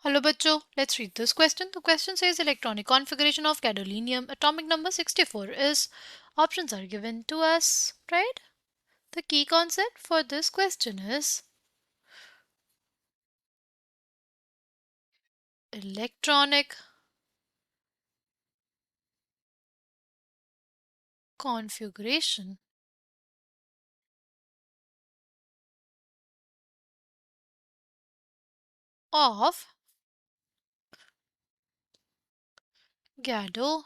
Hello bachcho, let's read this question. The question says electronic configuration of gadolinium atomic number 64 is options are given to us, right? The key concept for this question is electronic configuration of gadolinium,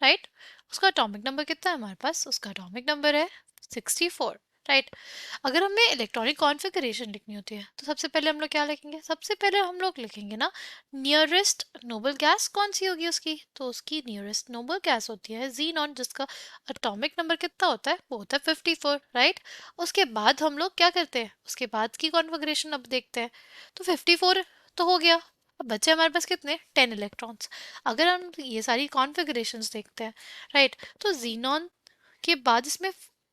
right उसका atomic number कितना है हमारे पास उसका atomic number है 64 right अगर हमें electronic configuration लिखनी होती है तो सबसे पहले हम लोग क्या लिखेंगे सबसे पहले हम लोग लिखेंगे ना नियरेस्ट नोबल गैस कौन सी होगी उसकी तो उसकी नियरेस्ट नोबल गैस होती है जीनॉन जिसका एटॉमिक नंबर कितना होता है वो होता है 54 राइट उसके बाद हम लोग क्या करते हैं उसके बाद की कॉन्फ़िगरेशन अब देखते हैं तो 54 तो हो गया अब बचे हमारे पास कितने 10 इलेक्ट्रॉन्स अगर हम ये सारी कॉन्फ़िगरेशंस देखते हैं राइट तो जीनॉन के बाद इसमें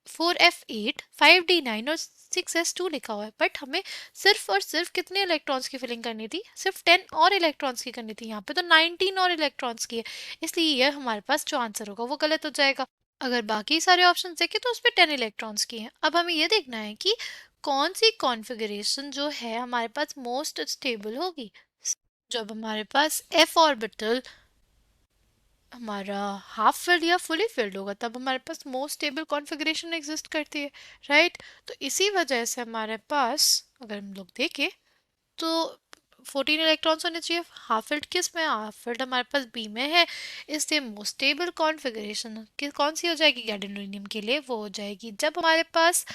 4f8 5d9 और 6s2 लिखा हुआ है बट हमें सिर्फ और सिर्फ कितने इलेक्ट्रॉन्स की फिलिंग करनी थी सिर्फ 10 और इलेक्ट्रॉन्स की करनी थी यहाँ पे तो 19 और इलेक्ट्रॉन्स की है इसलिए ये हमारे पास जो आंसर होगा वो गलत हो जाएगा अगर बाकी सारे ऑप्शन देखें तो उसमें 10 इलेक्ट्रॉन्स की है अब हमें ये देखना है कि कौन सी कॉन्फ़िगरेशन जो है हमारे पास मोस्ट स्टेबल होगी जब हमारे पास f ऑर्बिटल हमारा हाफ फिल्ड या फुली फिल्ड होगा तब हमारे पास मोस्ट स्टेबल कॉन्फ़िगरेशन एग्जिस्ट करती है राइट तो इसी वजह से हमारे पास अगर हम लोग देखें तो 14 इलेक्ट्रॉन्स होने चाहिए हाफ फिल्ड किस में हाफ फिल्ड हमारे पास बी में है इसलिए मोस्ट स्टेबल कॉन्फ़िगरेशन कौन सी हो जाएगी गैडोनियम के लिए वो हो जाएगी जब हमारे पास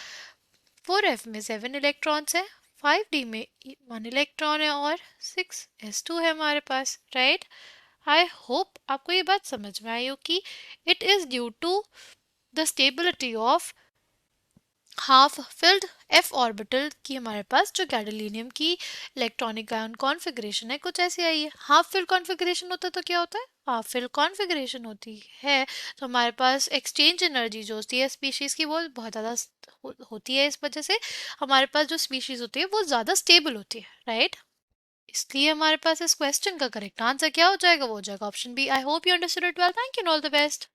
4f में 7 इलेक्ट्रॉन्स है 5d में 1 इलेक्ट्रॉन है और 6s2 है हमारे पास राइट आई होप आपको ये बात समझ में आई हो कि it is due to the stability of half filled F orbital की हमारे पास जो गैडोलिनियम की इलेक्ट्रॉनिक आयन कॉन्फ़िगरेशन है कुछ ऐसी आई है हाफ फिल्ड कॉन्फ़िगरेशन होता है तो क्या होता है हाफ फिल्ड कॉन्फ़िगरेशन होती है तो हमारे पास एक्सचेंज एनर्जी जो होती है स्पीशीज़ की वो बहुत ज़्यादा होती है इस वजह से हमारे पास जो स्पीशीज़ होती है वो ज़्यादा स्टेबल होती है राइट इसलिए हमारे पास इस क्वेश्चन का करेक्ट आंसर क्या हो जाएगा वो हो जाएगा option B I hope you understood it well thank you and all the best